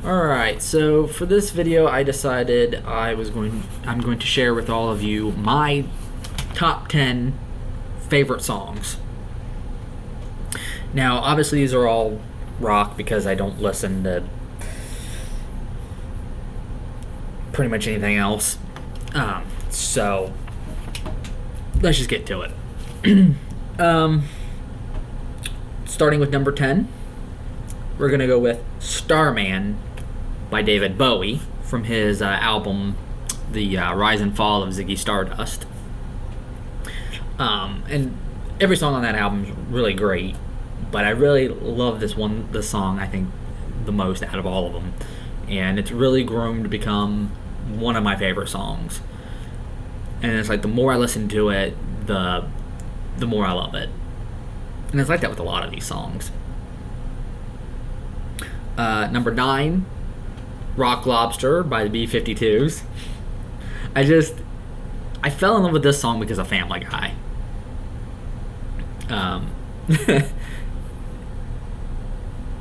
Alright, so for this video I decided I'm going to share with all of you my top 10 favorite songs. Now, obviously these are all rock because I don't listen to pretty much anything else. So let's just get to it. Starting with number 10, we're going to go with Starman by David Bowie from his album The Rise and Fall of Ziggy Stardust. And every song on that album is really great, but I really love this song, I think, the most out of all of them. And it's really grown to become one of my favorite songs. And it's like the more I listen to it, the more I love it. And it's like that with a lot of these songs. Number 9, Rock Lobster by the B-52s. I fell in love with this song because of Family Guy.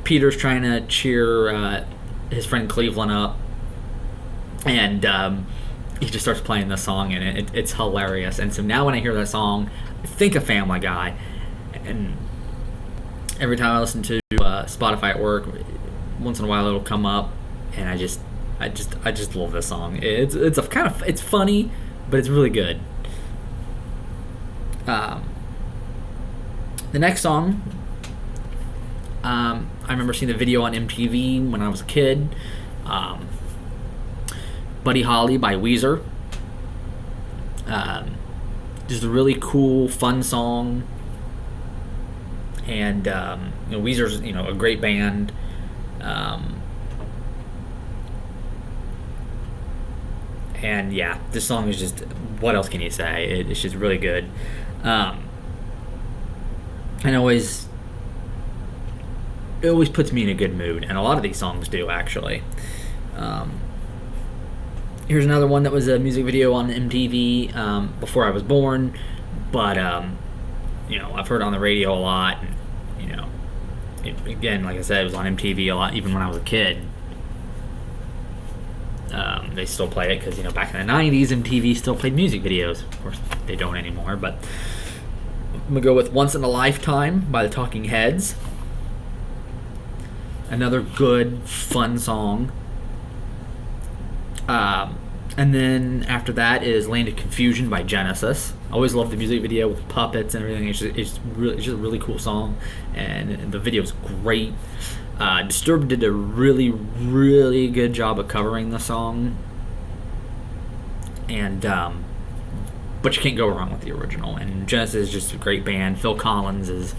Peter's trying to cheer his friend Cleveland up, and he just starts playing this song, and it's hilarious. And so now when I hear that song, I think of Family Guy, and every time I listen to Spotify at work, once in a while it'll come up, and I just love this song. It's funny, but it's really good. The next song, I remember seeing the video on MTV when I was a kid. Buddy Holly by Weezer. Just a really cool, fun song. And Weezer's a great band. And yeah, this song is just, what else can you say? It's just really good. And it always puts me in a good mood, and a lot of these songs do, actually. Here's another one that was a music video on MTV before I was born, but I've heard it on the radio a lot, and again, like I said, it was on MTV a lot, even when I was a kid. They still play it because back in the 90s, MTV still played music videos. Of course, they don't anymore, but I'm gonna go with Once in a Lifetime by the Talking Heads. Another good, fun song. And then after that is Land of Confusion by Genesis. I always loved the music video with puppets and everything. It's just a really cool song, and the video's great. Disturbed did a really, really good job of covering the song, and but you can't go wrong with the original. And Genesis is just a great band. Phil Collins is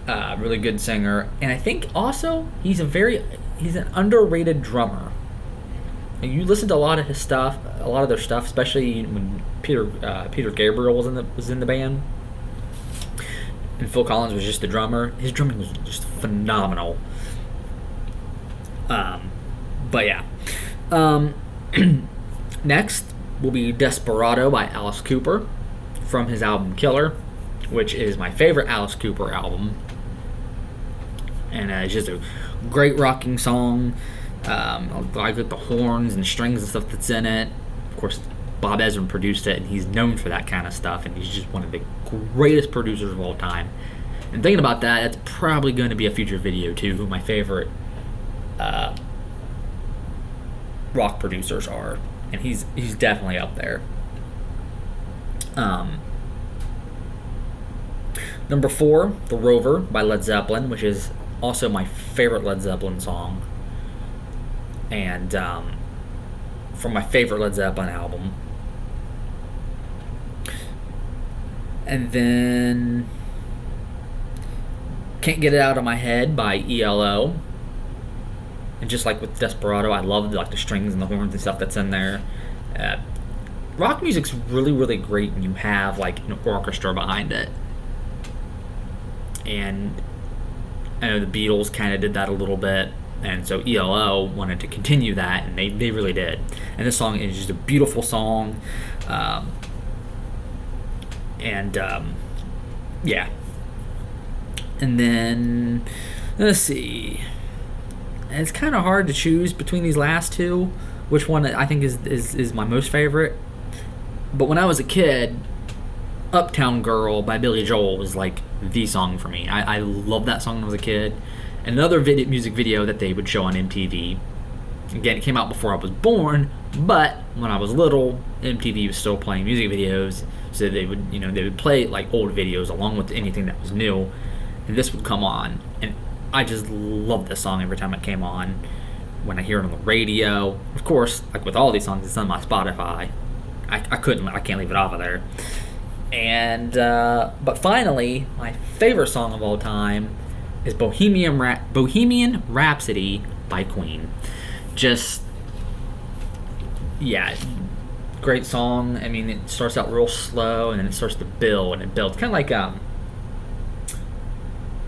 a really good singer, and I think also he's an underrated drummer. You listen to a lot of his stuff, a lot of their stuff, especially when Peter Gabriel was in the band, and Phil Collins was just the drummer. His drumming was just phenomenal. But yeah. Next will be Desperado by Alice Cooper from his album Killer, which is my favorite Alice Cooper album, and it's just a great rocking song. I like the horns and strings and stuff that's in it. Of course, Bob Ezrin produced it, and he's known for that kind of stuff, and he's just one of the greatest producers of all time. And thinking about that, that's probably going to be a future video too, who my favorite rock producers are, and he's definitely up there. Number 4, The Rover by Led Zeppelin, which is also my favorite Led Zeppelin song, and from my favorite Led Zeppelin album. And then Can't Get It Out of My Head by ELO. And just like with Desperado, I love the strings and the horns and stuff that's in there. Rock music's really, really great when you have an orchestra behind it. And I know the Beatles kind of did that a little bit, and so ELO wanted to continue that, and they really did. And this song is just a beautiful song. Yeah. And then, let's see. And it's kind of hard to choose between these last two, which one I think is my most favorite. But when I was a kid, Uptown Girl by Billy Joel was like the song for me. I loved that song when I was a kid. Another music video that they would show on MTV. Again, it came out before I was born, but when I was little, MTV was still playing music videos, so they would play like old videos along with anything that was new, and this would come on, and I just loved this song every time it came on. When I hear it on the radio, of course, like with all these songs, it's on my Spotify. I can't leave it off of there. And but finally, my favorite song of all time is Bohemian Rhapsody by Queen. Just, yeah, great song. I mean, it starts out real slow, and then it starts to build, and it builds. Kind of like, I'm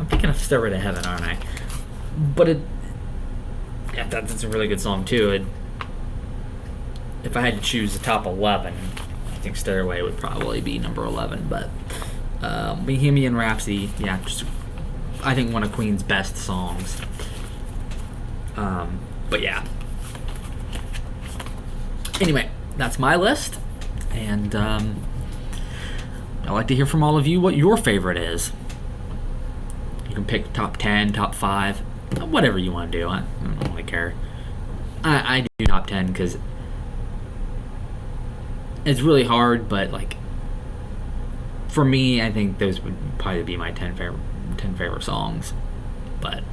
thinking of Stairway to Heaven, aren't I? But that's a really good song, too. If I had to choose the top 11, I think Stairway would probably be number 11, but Bohemian Rhapsody, yeah, just, I think one of Queen's best songs. But yeah. Anyway, that's my list, and I'd like to hear from all of you what your favorite is. You can pick top 10, top 5, whatever you want to do. I don't really care. I do top 10 because it's really hard, but like for me, I think those would probably be my 10 favorite songs. But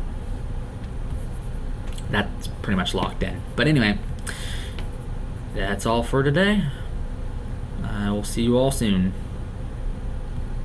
that's pretty much locked in. But anyway, that's all for today. I will see you all soon.